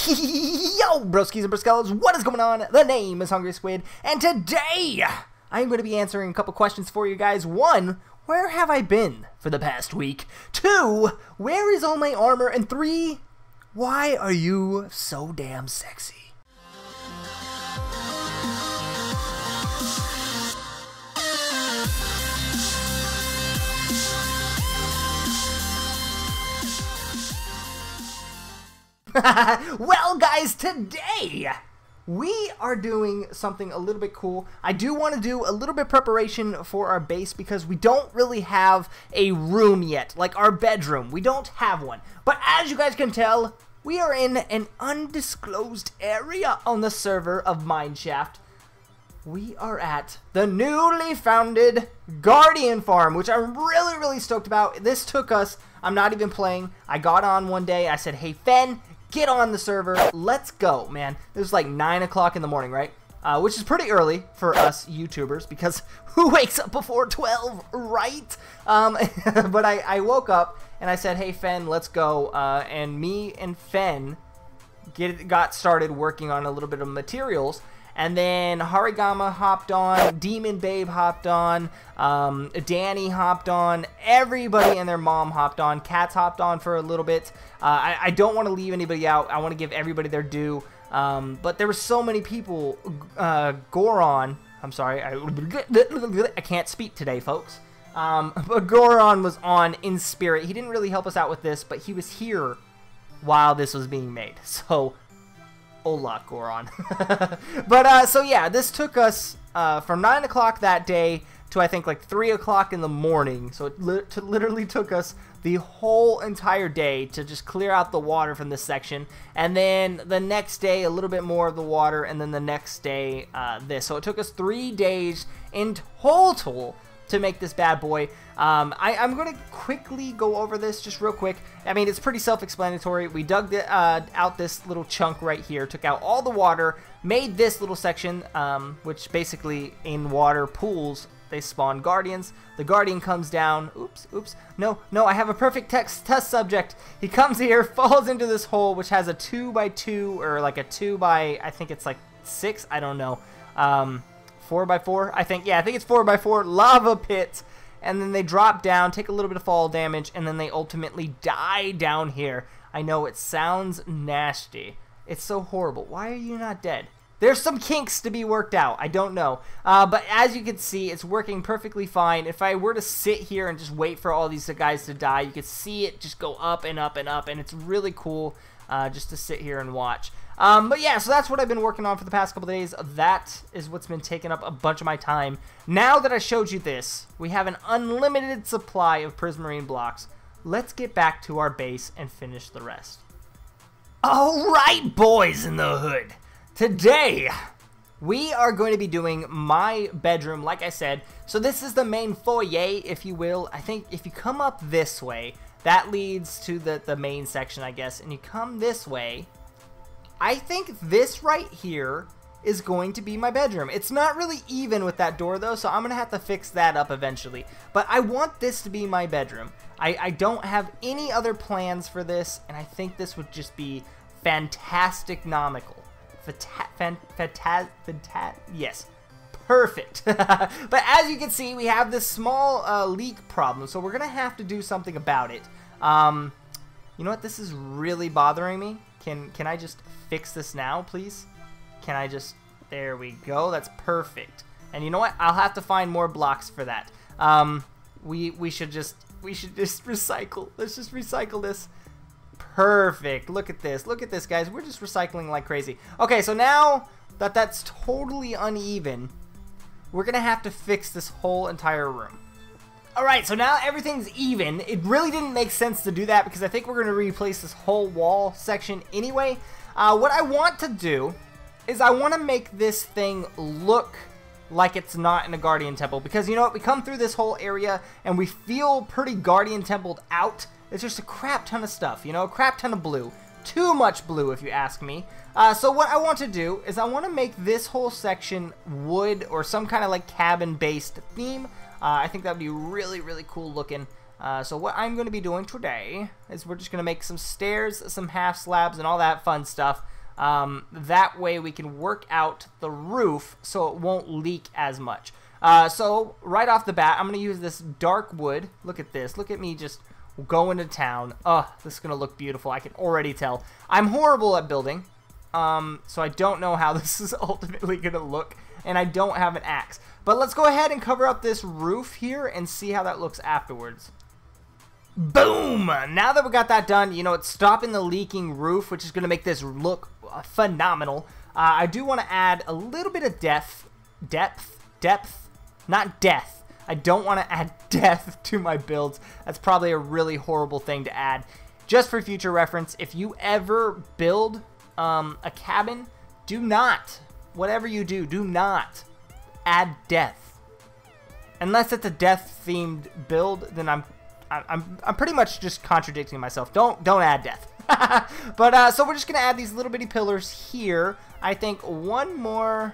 Yo, broskies and broskellas, what is going on? The name is Hungry Squid, and today I'm going to be answering a couple questions for you guys. 1, where have I been for the past week? 2, where is all my armor? And 3, why are you so damn sexy? Well, guys, today we are doing something a little bit cool. I do want to do a little bit of preparation for our base because we don't really have a room yet, like our bedroom. We don't have one. But as you guys can tell, we are in an undisclosed area on the server of Mineshaft. We are at the newly founded Guardian Farm, which I'm really stoked about. This took us, I'm not even playing, I got on one day, I said, hey Fen, get on the server, let's go, man. It was like 9 o'clock in the morning, right? Which is pretty early for us YouTubers, because who wakes up before 12, right? But I woke up, and I said, hey Fen, let's go, and me and Fen got started working on a little bit of materials. And then Harigama hopped on, Demon Babe hopped on, Danny hopped on, everybody and their mom hopped on, Cats hopped on for a little bit. I don't want to leave anybody out. I want to give everybody their due. But there were so many people. Goron, I'm sorry, I can't speak today, folks. But Goron was on in spirit. He didn't really help us out with this, but he was here while this was being made. So hola, Goron. But, so yeah, this took us from 9 o'clock that day to, I think, like 3 o'clock in the morning. So it literally took us the whole entire day to just clear out the water from this section. And then the next day, a little bit more of the water, and then the next day, this. So it took us 3 days in total to make this bad boy. I'm going to quickly go over this just real quick. I mean, it's pretty self-explanatory. We dug out this little chunk right here, took out all the water, made this little section, which basically in water pools, they spawn guardians. The guardian comes down. Oops. No, I have a perfect test subject. He comes here, falls into this hole, which has a 2x2, or like a 2x, I think it's like 6, I don't know. 4x4, I think. Yeah, I think it's 4x4 lava pit, and then they drop down, take a little bit of fall damage, and then they ultimately die down here. I know it sounds nasty. It's so horrible. Why are you not dead? There's some kinks to be worked out. I don't know. But as you can see, it's working perfectly fine. If I were to sit here and just wait for all these guys to die, you could see it just go up and up and up, and it's really cool just to sit here and watch. But yeah, so that's what I've been working on for the past couple of days. That is what's been taking up a bunch of my time. Now that I showed you this, we have an unlimited supply of prismarine blocks. Let's get back to our base and finish the rest. Alright, boys in the hood. Today, we are going to be doing my bedroom, like I said. So this is the main foyer, if you will. I think if you come up this way, that leads to the main section, I guess. And you come this way, I think this right here is going to be my bedroom. It's not really even with that door, though, so I'm going to have to fix that up eventually. But I want this to be my bedroom. I don't have any other plans for this, and I think this would just be fantastic-nomical. Yes. Perfect. But as you can see, we have this small leak problem, so we're going to have to do something about it. You know what? This is really bothering me. Can I just fix this now, please? Can I just... There we go. That's perfect. And you know what? I'll have to find more blocks for that. We should just recycle. Let's just recycle this. Perfect. Look at this. Look at this, guys. We're just recycling like crazy. Okay, so now that that's totally uneven, we're going to have to fix this whole entire room. Alright, so now everything's even. It really didn't make sense to do that because I think we're going to replace this whole wall section anyway. What I want to do is I want to make this thing look like it's not in a Guardian Temple. Because, you know what, we come through this whole area and we feel pretty Guardian Templed out. It's just a crap ton of stuff, you know, a crap ton of blue. Too much blue, if you ask me. So what I want to do is I want to make this whole section wood or some kind of like cabin-based theme. I think that would be really cool looking. So what I'm going to be doing today is we're just going to make some stairs, some half slabs, and all that fun stuff. That way we can work out the roof so it won't leak as much. So right off the bat, I'm going to use this dark wood. Look at this. Look at me just going to town. Oh, this is going to look beautiful. I can already tell. I'm horrible at building, so I don't know how this is ultimately going to look, and I don't have an axe. But let's go ahead and cover up this roof here and see how that looks afterwards. Boom! Now that we got that done, you know, it's stopping the leaking roof, which is going to make this look phenomenal. I do want to add a little bit of depth, not death. I don't want to add death to my builds. That's probably a really horrible thing to add. Just for future reference, if you ever build a cabin, do not, whatever you do, do not add death. Unless it's a death-themed build, then I'm pretty much just contradicting myself. Don't add death. But so we're just gonna add these little bitty pillars here. I think one more.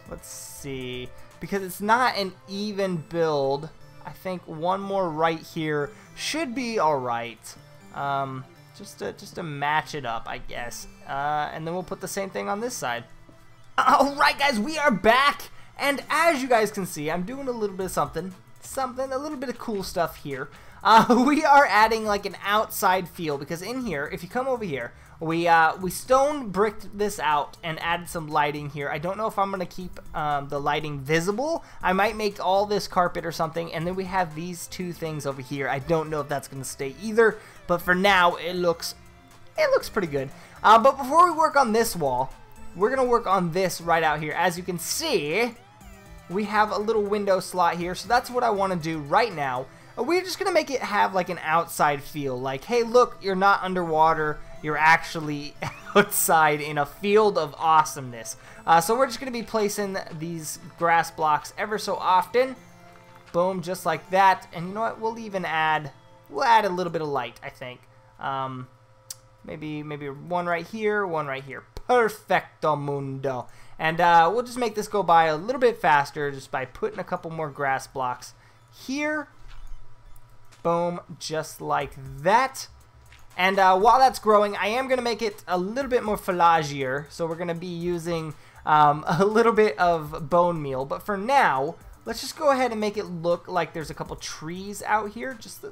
Let's see, because it's not an even build. I think one more right here should be all right. Just to match it up, I guess. And then we'll put the same thing on this side. All right, guys, we are back. And as you guys can see, I'm doing a little bit of something, a little bit of cool stuff here. We are adding like an outside feel, because in here, if you come over here, we stone bricked this out and added some lighting here. I don't know if I'm gonna keep the lighting visible. I might make all this carpet or something, and then we have these two things over here. I don't know if that's gonna stay either, but for now it looks pretty good. But before we work on this wall, we're gonna work on this right out here. As you can see, we have a little window slot here, so that's what I want to do right now. We're just gonna make it have like an outside feel, like, hey, look, you're not underwater, you're actually outside in a field of awesomeness. So we're just gonna be placing these grass blocks ever so often. Boom, just like that. And you know what? We'll add a little bit of light, I think. Maybe one right here, one right here. Perfecto mundo. And we'll just make this go by a little bit faster just by putting a couple more grass blocks here. Boom, just like that. And while that's growing, I am going to make it a little bit more flagier. So we're going to be using a little bit of bone meal. But for now, let's just go ahead and make it look like there's a couple trees out here. Just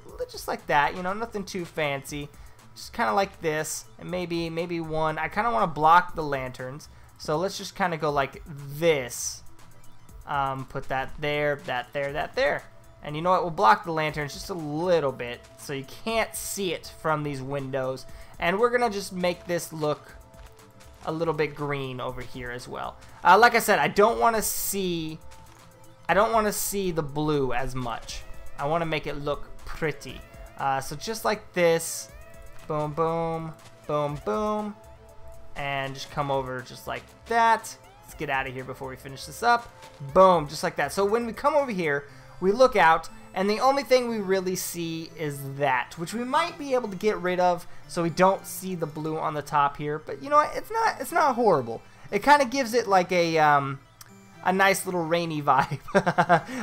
like that, you know, nothing too fancy. Just kind of like this. And maybe one. I kind of want to block the lanterns. So let's just kind of go like this. Put that there, that there, that there. And you know what? We'll block the lanterns just a little bit so you can't see it from these windows. And we're going to just make this look a little bit green over here as well. Like I said, I don't want to see the blue as much. I want to make it look pretty. So just like this. Boom, boom, boom, boom. And just come over just like that. Let's get out of here before we finish this up. Boom, just like that. So when we come over here, we look out, and the only thing we really see is that, which we might be able to get rid of so we don't see the blue on the top here. But you know what? It's not horrible. It kind of gives it like a nice little rainy vibe.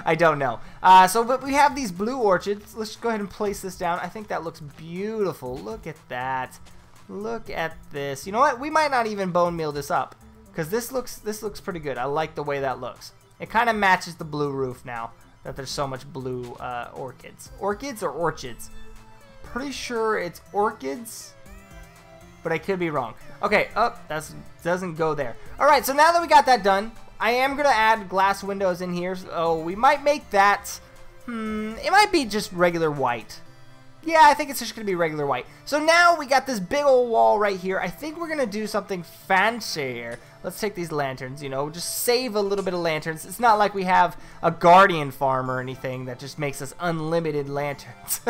I don't know. But we have these blue orchids. Let's just go ahead and place this down. I think that looks beautiful. Look at that. Look at this. You know what? We might not even bone meal this up, because this looks pretty good. I like the way that looks. It kind of matches the blue roof now that there's so much blue orchids. Orchids or orchids? Pretty sure it's orchids, but I could be wrong. Okay, that doesn't go there. Alright, so now that we got that done, I am going to add glass windows in here. So we might make that, it might be just regular white. Yeah, I think it's just going to be regular white. So now we got this big old wall right here. I think we're going to do something fancy here. Let's take these lanterns, you know, just save a little bit of lanterns. It's not like we have a guardian farm or anything that just makes us unlimited lanterns.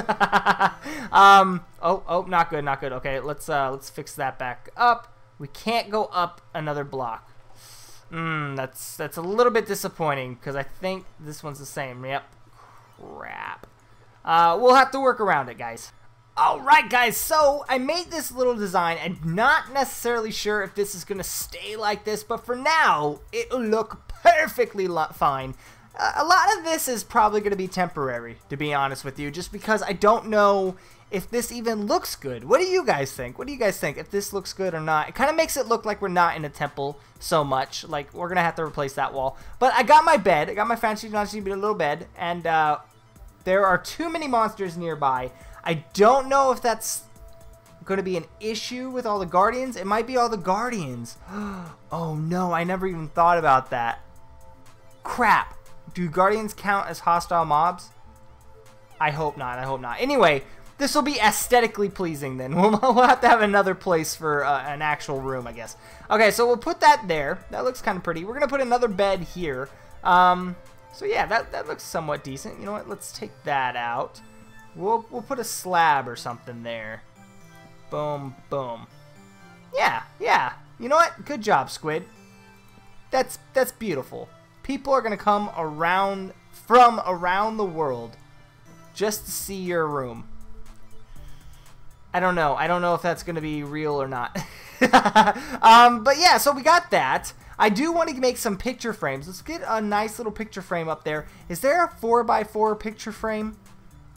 Oh, not good, not good. Okay, let's fix that back up. We can't go up another block. That's a little bit disappointing, because I think this one's the same. Yep. Crap. We'll have to work around it, guys. Alright, guys, so I made this little design. I'm not necessarily sure if this is going to stay like this, but for now, it'll look perfectly fine. A lot of this is probably going to be temporary, to be honest with you, just because I don't know if this even looks good. What do you guys think? What do you guys think? If this looks good or not? It kind of makes it look like we're not in a temple so much. Like, we're going to have to replace that wall. But I got my bed. I got my fancy little bed. And there are too many monsters nearby. I don't know if that's going to be an issue with all the guardians. It might be all the guardians. Oh no, I never even thought about that. Crap. Do guardians count as hostile mobs? I hope not. I hope not. Anyway, this will be aesthetically pleasing then. We'll have to have another place for an actual room, I guess. Okay, so we'll put that there. That looks kind of pretty. We're going to put another bed here. So yeah, that looks somewhat decent. You know what? Let's take that out. We'll put a slab or something there. Boom, boom. Yeah, yeah. You know what? Good job, Squid. That's beautiful. People are going to come from around the world just to see your room. I don't know. I don't know if that's going to be real or not. But yeah, so we got that. I do want to make some picture frames. Let's get a nice little picture frame up there. Is there a 4x4 picture frame?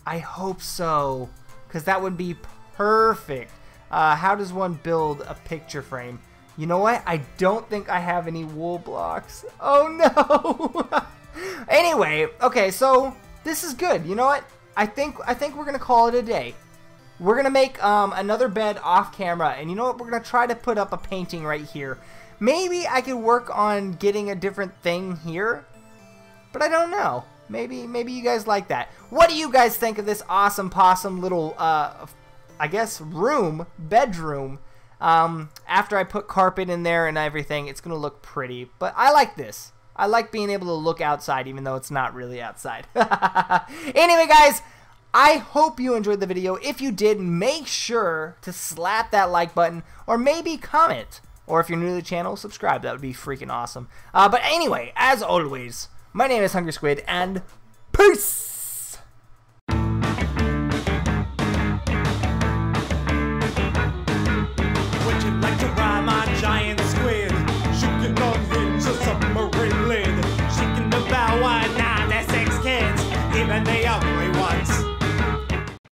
I hope so, because that would be perfect. How does one build a picture frame? You know what? I don't think I have any wool blocks. Oh no! Anyway, okay, so this is good. You know what? I think we're gonna call it a day. We're gonna make another bed off camera, and you know what? We're gonna try to put up a painting right here. Maybe I could work on getting a different thing here, but I don't know. Maybe you guys like that. What do you guys think of this awesome possum little I guess bedroom? After I put carpet in there and everything, it's gonna look pretty. But I like this. I like being able to look outside even though it's not really outside. Anyway, guys, I hope you enjoyed the video. If you did, make sure to slap that like button or maybe comment. Or if you're new to the channel, subscribe. That would be freaking awesome. But anyway, as always, my name is Hungry Squid, and peace! Shaking the bow, why not? They're 6 kids, even the ugly ones.